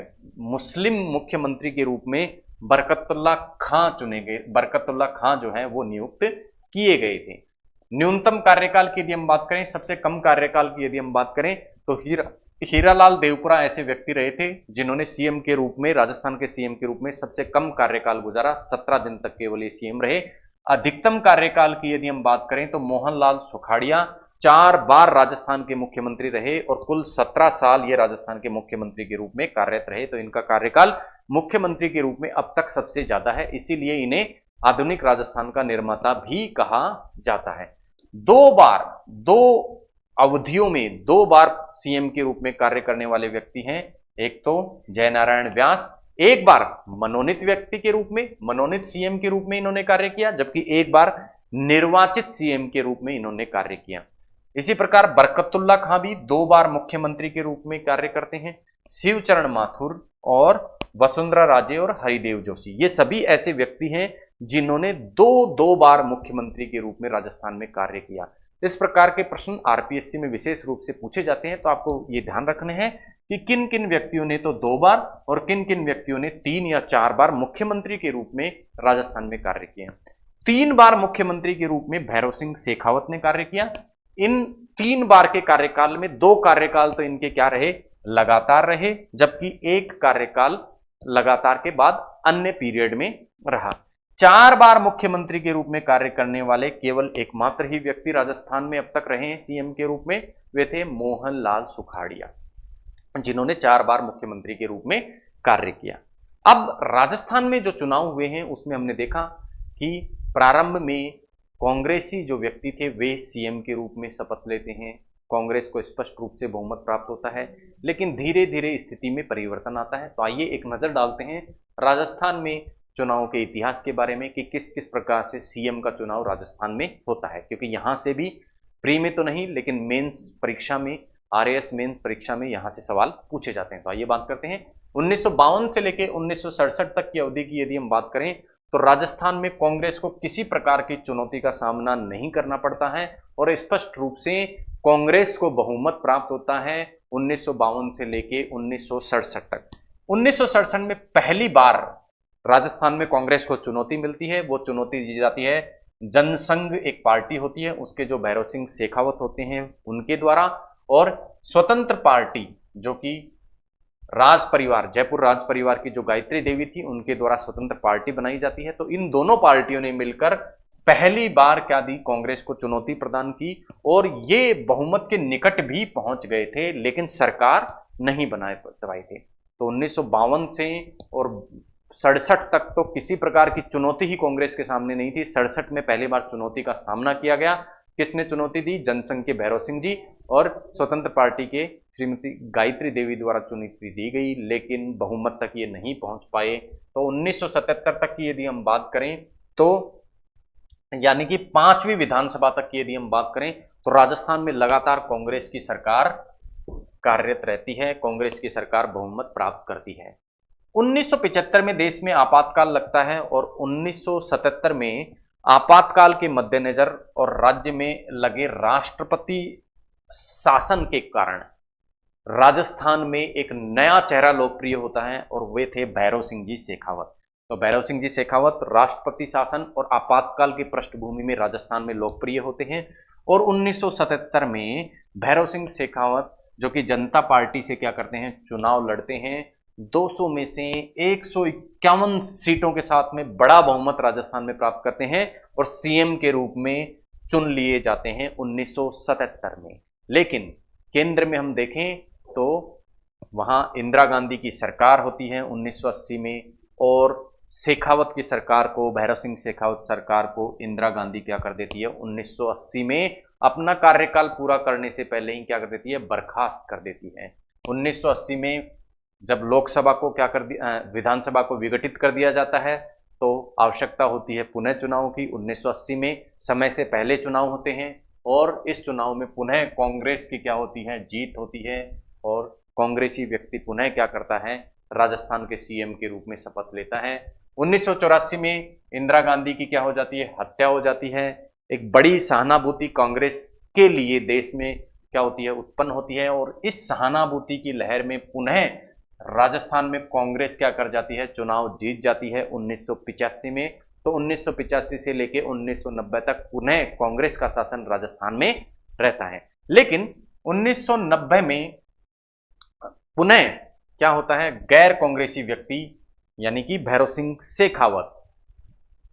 मुस्लिम मुख्यमंत्री के रूप में बरकतुल्ला खां चुने गए, बरकतुल्ला खां जो है वो नियुक्त किए गए थे। न्यूनतम कार्यकाल की यदि हम बात करें, सबसे कम कार्यकाल की यदि हम बात करें तो हीरालाल देवपुरा ऐसे व्यक्ति रहे थे जिन्होंने सीएम के रूप में, राजस्थान के सीएम के रूप में सबसे कम कार्यकाल गुजारा, 17 दिन तक केवल ये सीएम रहे। अधिकतम कार्यकाल की यदि हम बात करें तो मोहनलाल सुखाड़िया 4 बार राजस्थान के मुख्यमंत्री रहे और कुल 17 साल ये राजस्थान के मुख्यमंत्री के रूप में कार्यरत रहे। तो इनका कार्यकाल मुख्यमंत्री के रूप में अब तक सबसे ज्यादा है, इसीलिए इन्हें आधुनिक राजस्थान का निर्माता भी कहा जाता है। 2 अवधियों में 2 बार सीएम के रूप में कार्य करने वाले व्यक्ति हैं। एक तो जयनारायण व्यास, एक बार मनोनीत व्यक्ति के रूप में, मनोनीत सीएम के रूप में इन्होंने कार्य किया, जबकि एक बार निर्वाचित सीएम के रूप में इन्होंने कार्य किया। इसी प्रकार बरकतुल्ला खां भी 2 बार मुख्यमंत्री के रूप में कार्य करते हैं। शिवचरण माथुर और वसुंधरा राजे और हरिदेव जोशी, ये सभी ऐसे व्यक्ति हैं जिन्होंने दो बार मुख्यमंत्री के रूप में राजस्थान में कार्य किया। इस प्रकार के प्रश्न आरपीएससी में विशेष रूप से पूछे जाते हैं, तो आपको ये ध्यान रखने हैं कि किन किन व्यक्तियों ने तो 2 बार और किन किन व्यक्तियों ने 3 या 4 बार मुख्यमंत्री के रूप में राजस्थान में कार्य किया। 3 बार मुख्यमंत्री के रूप में भैरव सिंह शेखावत ने कार्य किया। इन 3 बार के कार्यकाल में 2 कार्यकाल तो इनके क्या रहे, लगातार रहे, जबकि एक कार्यकाल लगातार के बाद अन्य पीरियड में रहा। 4 बार मुख्यमंत्री के रूप में कार्य करने वाले केवल एकमात्र ही व्यक्ति राजस्थान में अब तक रहे हैं सीएम के रूप में, वे थे मोहनलाल सुखाड़िया, जिन्होंने 4 बार मुख्यमंत्री के रूप में कार्य किया। अब राजस्थान में जो चुनाव हुए हैं उसमें हमने देखा कि प्रारंभ में कांग्रेसी जो व्यक्ति थे वे सीएम के रूप में शपथ लेते हैं, कांग्रेस को स्पष्ट रूप से बहुमत प्राप्त होता है, लेकिन धीरे धीरे स्थिति में परिवर्तन आता है। तो आइए एक नजर डालते हैं राजस्थान में चुनाव के इतिहास के बारे में कि किस किस प्रकार से सीएम का चुनाव राजस्थान में होता है, क्योंकि यहां से भी प्री में तो नहीं लेकिन मेंस परीक्षा में, आरएएस मेंस परीक्षा में यहां से सवाल पूछे जाते हैं। तो आइए बात करते हैं 1952 से लेकर 1967 तक की अवधि की। यदि हम बात करें तो राजस्थान में कांग्रेस को किसी प्रकार की चुनौती का सामना नहीं करना पड़ता है और स्पष्ट रूप से कांग्रेस को बहुमत प्राप्त होता है 1952 से लेके 1967 तक। 1967 में पहली बार राजस्थान में कांग्रेस को चुनौती मिलती है। वो चुनौती दी जाती है जनसंघ, एक पार्टी होती है, उसके जो भैरव सिंह शेखावत होते हैं उनके द्वारा, और स्वतंत्र पार्टी जो कि राज परिवार, जयपुर राज परिवार की जो गायत्री देवी थी उनके द्वारा स्वतंत्र पार्टी बनाई जाती है। तो इन दोनों पार्टियों ने मिलकर पहली बार क्या दी, कांग्रेस को चुनौती प्रदान की और ये बहुमत के निकट भी पहुंच गए थे, लेकिन सरकार नहीं पाए थे। तो 1952 से और 67 तक तो किसी प्रकार की चुनौती ही कांग्रेस के सामने नहीं थी। 67 में पहली बार चुनौती का सामना किया गया। किसने चुनौती दी? जनसंघ के भैरव सिंह जी और स्वतंत्र पार्टी के श्रीमती गायत्री देवी द्वारा चुनौती दी गई, लेकिन बहुमत तक ये नहीं पहुंच पाए। तो 1977 तक की यदि हम बात करें तो यानी कि 5वीं विधानसभा तक की यदि हम बात करें तो राजस्थान में लगातार कांग्रेस की सरकार कार्यरत रहती है, कांग्रेस की सरकार बहुमत प्राप्त करती है। 1975 में देश में आपातकाल लगता है और 1977 में आपातकाल के मद्देनजर और राज्य में लगे राष्ट्रपति शासन के कारण राजस्थान में एक नया चेहरा लोकप्रिय होता है और वे थे भैरव सिंह जी शेखावत। तो भैरव सिंह जी शेखावत राष्ट्रपति शासन और आपातकाल की पृष्ठभूमि में राजस्थान में लोकप्रिय होते हैं और 1977 में भैरव सिंह शेखावत जो कि जनता पार्टी से क्या करते हैं, चुनाव लड़ते हैं। 200 में से 151 सीटों के साथ में बड़ा बहुमत राजस्थान में प्राप्त करते हैं और सीएम के रूप में चुन लिए जाते हैं 1977 में। लेकिन केंद्र में हम देखें तो वहां इंदिरा गांधी की सरकार होती है 1980 में और शेखावत की सरकार को, भैरव सिंह शेखावत सरकार को इंदिरा गांधी क्या कर देती है 1980 में, अपना कार्यकाल पूरा करने से पहले ही क्या कर देती है, बर्खास्त कर देती है। 1980 में जब लोकसभा को क्या कर दिया, विधानसभा को विघटित कर दिया जाता है तो आवश्यकता होती है पुनः चुनाव की। 1980 में समय से पहले चुनाव होते हैं और इस चुनाव में पुनः कांग्रेस की क्या होती है, जीत होती है और कांग्रेसी व्यक्ति पुनः क्या करता है, राजस्थान के सीएम के रूप में शपथ लेता है। 1984 में इंदिरा गांधी की क्या हो जाती है, हत्या हो जाती है। एक बड़ी सहानुभूति कांग्रेस के लिए देश में क्या होती है, उत्पन्न होती है और इस सहानुभूति की लहर में पुनः राजस्थान में कांग्रेस क्या कर जाती है, चुनाव जीत जाती है 1985 में। तो 1985 से लेके 1990 तक पुनः कांग्रेस का शासन राजस्थान में रहता है। लेकिन 1990 में पुनः क्या होता है, गैर कांग्रेसी व्यक्ति यानी कि भैरव सिंह शेखावत,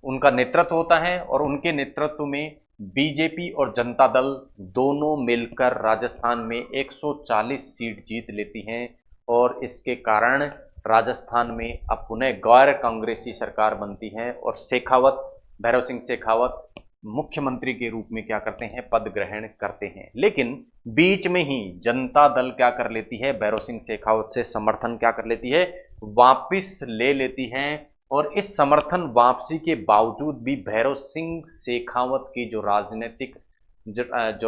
उनका नेतृत्व होता है और उनके नेतृत्व में बीजेपी और जनता दल दोनों मिलकर राजस्थान में 140 सीट जीत लेती हैं और इसके कारण राजस्थान में अब पुनः गैर कांग्रेसी सरकार बनती है और शेखावत, भैरव सिंह शेखावत मुख्यमंत्री के रूप में क्या करते हैं, पद ग्रहण करते हैं। लेकिन बीच में ही जनता दल क्या कर लेती है, भैरों सिंह शेखावत से समर्थन क्या कर लेती है, वापिस ले लेती है। और इस समर्थन वापसी के बावजूद भी भैरों सिंह शेखावत की जो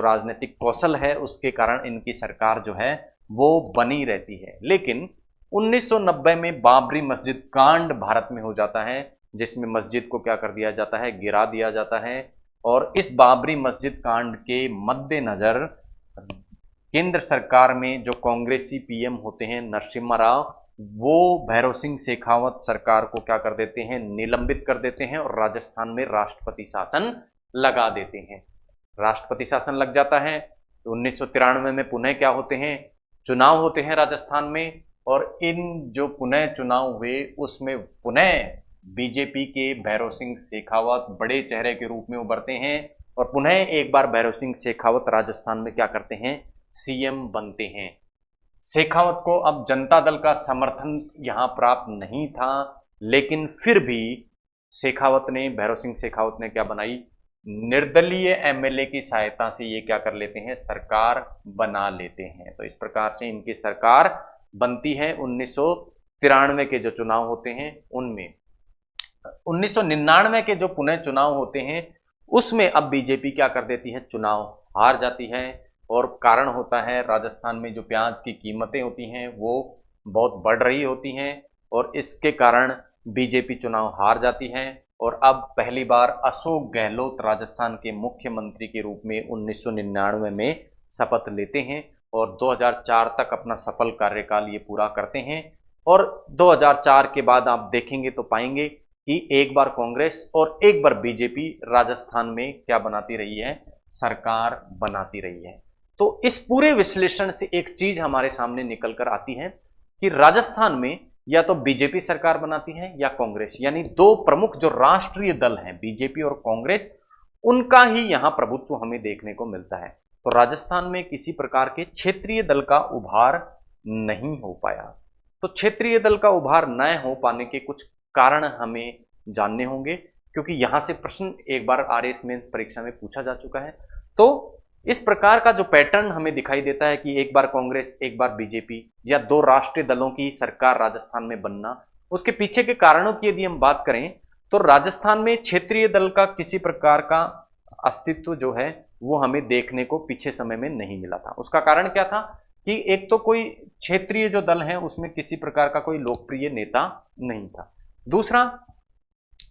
राजनीतिक कौशल है उसके कारण इनकी सरकार जो है वो बनी रहती है। लेकिन 1990 में बाबरी मस्जिद कांड भारत में हो जाता है, जिसमें मस्जिद को क्या कर दिया जाता है, गिरा दिया जाता है। और इस बाबरी मस्जिद कांड के मद्देनजर केंद्र सरकार में जो कांग्रेसी पीएम होते हैं नरसिम्हा राव, वो भैरों सिंह शेखावत सरकार को क्या कर देते हैं, निलंबित कर देते हैं और राजस्थान में राष्ट्रपति शासन लगा देते हैं। राष्ट्रपति शासन लग जाता है तो 1993 में पुनः क्या होते हैं, चुनाव होते हैं राजस्थान में। और इन जो पुनः चुनाव हुए उसमें पुनः बीजेपी के भैरों सिंह शेखावत बड़े चेहरे के रूप में उभरते हैं और पुनः एक बार भैरों सिंह शेखावत राजस्थान में क्या करते हैं, सीएम बनते हैं। शेखावत को अब जनता दल का समर्थन यहां प्राप्त नहीं था, लेकिन फिर भी भैरों सिंह शेखावत ने क्या बनाई, निर्दलीय एमएलए की सहायता से ये क्या कर लेते हैं, सरकार बना लेते हैं। तो इस प्रकार से इनकी सरकार बनती है 1993 के जो चुनाव होते हैं उनमें। 1999 के जो पुनः चुनाव होते हैं उसमें अब बीजेपी क्या कर देती है, चुनाव हार जाती है। और कारण होता है राजस्थान में जो प्याज की कीमतें होती हैं वो बहुत बढ़ रही होती हैं और इसके कारण बीजेपी चुनाव हार जाती है। और अब पहली बार अशोक गहलोत राजस्थान के मुख्यमंत्री के रूप में 1999 में शपथ लेते हैं और 2004 तक अपना सफल कार्यकाल ये पूरा करते हैं। और 2004 के बाद आप देखेंगे तो पाएंगे कि एक बार कांग्रेस और एक बार बीजेपी राजस्थान में क्या बनाती रही है, सरकार बनाती रही है। तो इस पूरे विश्लेषण से एक चीज हमारे सामने निकल कर आती है कि राजस्थान में या तो बीजेपी सरकार बनाती है या कांग्रेस, यानी दो प्रमुख जो राष्ट्रीय दल हैं बीजेपी और कांग्रेस, उनका ही यहां प्रभुत्व हमें देखने को मिलता है। तो राजस्थान में किसी प्रकार के क्षेत्रीय दल का उभार नहीं हो पाया। तो क्षेत्रीय दल का उभार न हो पाने के कुछ कारण हमें जानने होंगे, क्योंकि यहां से प्रश्न एक बार आरएएस मेंस परीक्षा में पूछा जा चुका है। तो इस प्रकार का जो पैटर्न हमें दिखाई देता है कि एक बार कांग्रेस एक बार बीजेपी या दो राष्ट्रीय दलों की सरकार राजस्थान में बनना, उसके पीछे के कारणों की यदि हम बात करें तो राजस्थान में क्षेत्रीय दल का किसी प्रकार का अस्तित्व जो है वो हमें देखने को पीछे समय में नहीं मिला था। उसका कारण क्या था कि एक तो कोई क्षेत्रीय जो दल है उसमें किसी प्रकार का कोई लोकप्रिय नेता नहीं था। दूसरा,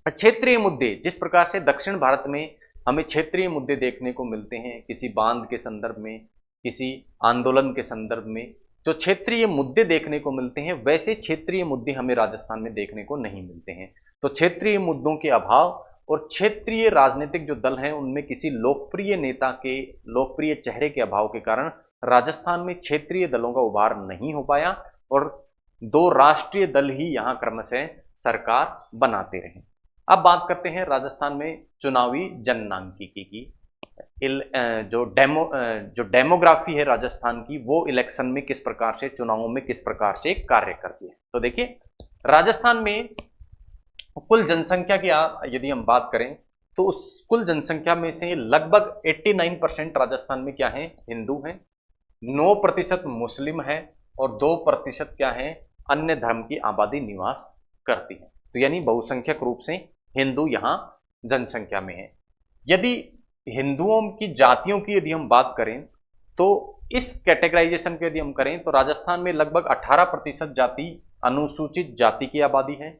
क्षेत्रीय मुद्दे जिस प्रकार से दक्षिण भारत में हमें क्षेत्रीय मुद्दे देखने को मिलते हैं, किसी बांध के संदर्भ में, किसी आंदोलन के संदर्भ में जो क्षेत्रीय मुद्दे देखने को मिलते हैं, वैसे क्षेत्रीय मुद्दे हमें राजस्थान में देखने को नहीं मिलते हैं। तो क्षेत्रीय मुद्दों के अभाव और क्षेत्रीय राजनीतिक जो दल हैं उनमें किसी लोकप्रिय नेता के, लोकप्रिय चेहरे के अभाव के कारण राजस्थान में क्षेत्रीय दलों का उभार नहीं हो पाया और दो राष्ट्रीय दल ही यहां क्रमशः सरकार बनाते रहे। अब बात करते हैं राजस्थान में चुनावी जननांकिकी की। जो डेमोग्राफी है राजस्थान की, वो इलेक्शन में किस प्रकार से, चुनावों में किस प्रकार से कार्य करती है। तो देखिए, राजस्थान में कुल जनसंख्या की यदि हम बात करें तो उस कुल जनसंख्या में से लगभग 89% राजस्थान में क्या है, हिंदू हैं, 9% मुस्लिम है और 2% क्या है, अन्य धर्म की आबादी निवास करती है। तो यानी बहुसंख्यक रूप से हिंदू यहां जनसंख्या में है। यदि हिंदुओं की जातियों की यदि हम बात करें तो इस कैटेगराइजेशन को यदि हम करें तो राजस्थान में लगभग 18% जाति अनुसूचित जाति की आबादी है,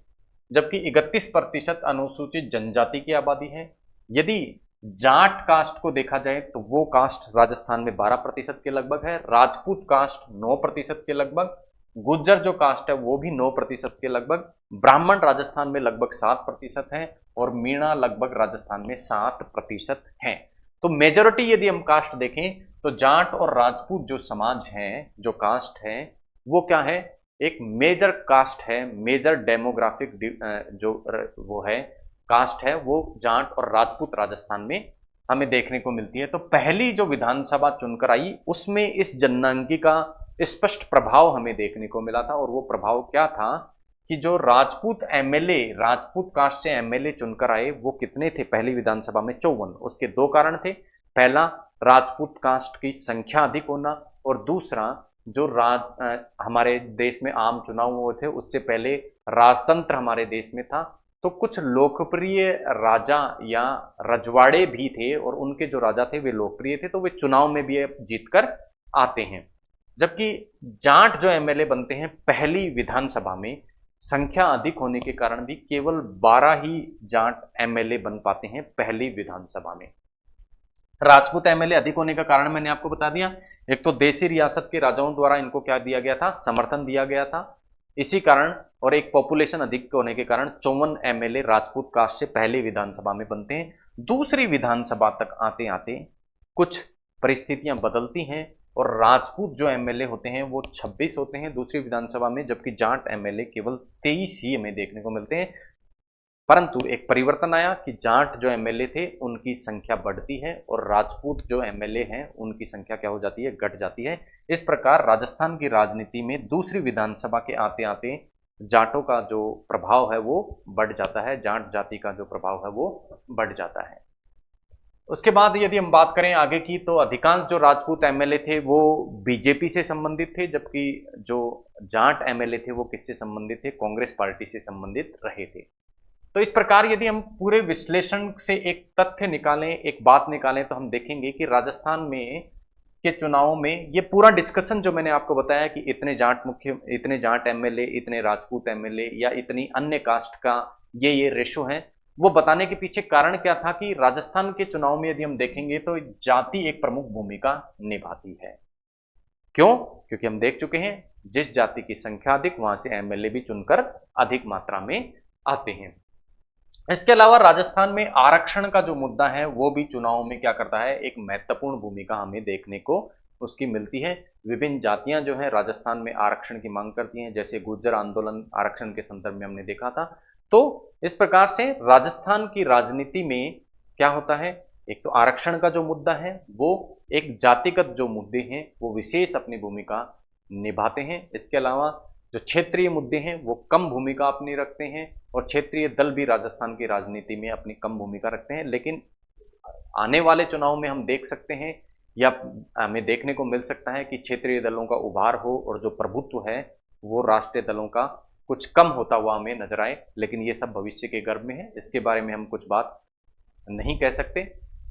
जबकि 31% अनुसूचित जनजाति की आबादी है। यदि जाट कास्ट को देखा जाए तो वो कास्ट राजस्थान में 12% के लगभग है, राजपूत कास्ट 9% के लगभग, गुज्जर जो कास्ट है वो भी 9% के लगभग, ब्राह्मण राजस्थान में लगभग 7% है और मीणा लगभग राजस्थान में 7% है। तो मेजोरिटी यदि हम कास्ट देखें तो जाट और राजपूत जो समाज है, जो कास्ट है, वो क्या है, एक मेजर कास्ट है, मेजर डेमोग्राफिक जो वो है कास्ट है, वो जाट और राजपूत राजस्थान में हमें देखने को मिलती है। तो पहली जो विधानसभा चुनकर आई उसमें इस जननांकी का स्पष्ट प्रभाव हमें देखने को मिला था और वो प्रभाव क्या था कि जो राजपूत एमएलए, राजपूत कास्ट से एमएलए चुनकर आए वो कितने थे पहली विधानसभा में? 54। उसके दो कारण थे। पहला, राजपूत कास्ट की संख्या अधिक होना, और दूसरा, जो हमारे देश में आम चुनाव हुए थे उससे पहले राजतंत्र हमारे देश में था, तो कुछ लोकप्रिय राजा या रजवाड़े भी थे और उनके जो राजा थे वे लोकप्रिय थे, तो वे चुनाव में भी जीतकर आते हैं। जबकि जाट जो एमएलए बनते हैं पहली विधानसभा में, संख्या अधिक होने के कारण भी केवल 12 ही जाट एमएलए बन पाते हैं पहली विधानसभा में। राजपूत एमएलए अधिक होने का कारण मैंने आपको बता दिया। एक तो देसी रियासत के राजाओं द्वारा इनको क्या दिया गया था? समर्थन दिया गया था, इसी कारण, और एक पॉपुलेशन अधिक होने के कारण 54 एमएलए राजपूत कास्ट से पहली विधानसभा में बनते हैं। दूसरी विधानसभा तक आते आते कुछ परिस्थितियां बदलती हैं और राजपूत जो एमएलए होते हैं वो 26 होते हैं दूसरी विधानसभा में, जबकि जाट एमएलए केवल 23 ही हमें देखने को मिलते हैं। परंतु एक परिवर्तन आया कि जाट जो एमएलए थे उनकी संख्या बढ़ती है और राजपूत जो एमएलए हैं उनकी संख्या क्या हो जाती है? घट जाती है। इस प्रकार राजस्थान की राजनीति में दूसरी विधानसभा के आते आते जाटों का जो प्रभाव है वो बढ़ जाता है, जाट जाति का जो प्रभाव है वो बढ़ जाता है। उसके बाद यदि हम बात करें आगे की, तो अधिकांश जो राजपूत एमएलए थे वो बीजेपी से संबंधित थे, जबकि जो जाट एमएलए थे वो किससे संबंधित थे? कांग्रेस पार्टी से संबंधित रहे थे। तो इस प्रकार यदि हम पूरे विश्लेषण से एक तथ्य निकालें, एक बात निकालें, तो हम देखेंगे कि राजस्थान में के चुनावों में ये पूरा डिस्कशन जो मैंने आपको बताया कि इतने जाट एमएलए, इतने राजपूत एमएलए या इतनी अन्य कास्ट का ये रेशो है, वो बताने के पीछे कारण क्या था कि राजस्थान के चुनाव में यदि हम देखेंगे तो जाति एक प्रमुख भूमिका निभाती है। क्यों? क्योंकि हम देख चुके हैं जिस जाति की संख्या अधिक वहां से एमएलए भी चुनकर अधिक मात्रा में आते हैं। इसके अलावा राजस्थान में आरक्षण का जो मुद्दा है वो भी चुनाव में क्या करता है? एक महत्वपूर्ण भूमिका हमें देखने को उसकी मिलती है। विभिन्न जातियां जो है राजस्थान में आरक्षण की मांग करती हैं, जैसे गुर्जर आंदोलन आरक्षण के संदर्भ में हमने देखा था। तो इस प्रकार से राजस्थान की राजनीति में क्या होता है? एक तो आरक्षण का जो मुद्दा है वो एक जातिगत जो मुद्दे हैं वो विशेष अपनी भूमिका निभाते हैं। इसके अलावा जो क्षेत्रीय मुद्दे हैं वो कम भूमिका अपनी रखते हैं और क्षेत्रीय दल भी राजस्थान की राजनीति में अपनी कम भूमिका रखते हैं। लेकिन आने वाले चुनाव में हम देख सकते हैं या हमें देखने को मिल सकता है कि क्षेत्रीय दलों का उभार हो और जो प्रभुत्व है वो राष्ट्रीय दलों का कुछ कम होता हुआ हमें नजर आए। लेकिन ये सब भविष्य के गर्भ में है, इसके बारे में हम कुछ बात नहीं कह सकते।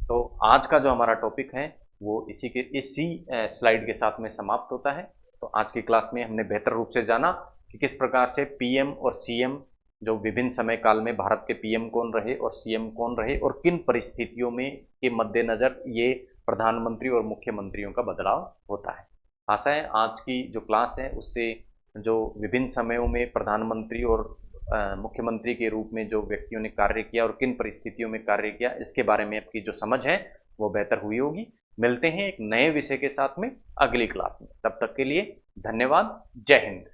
तो आज का जो हमारा टॉपिक है वो इसी स्लाइड के साथ में समाप्त होता है। तो आज की क्लास में हमने बेहतर रूप से जाना कि किस प्रकार से पीएम और सीएम, जो विभिन्न समय काल में भारत के पीएम कौन रहे और सीएम कौन रहे और किन परिस्थितियों में के मद्देनजर ये प्रधानमंत्री और मुख्यमंत्रियों का बदलाव होता है। आशा है आज की जो क्लास है उससे जो विभिन्न समयों में प्रधानमंत्री और मुख्यमंत्री के रूप में जो व्यक्तियों ने कार्य किया और किन परिस्थितियों में कार्य किया, इसके बारे में आपकी जो समझ है वो बेहतर हुई होगी। मिलते हैं एक नए विषय के साथ में अगली क्लास में। तब तक के लिए धन्यवाद। जय हिंद।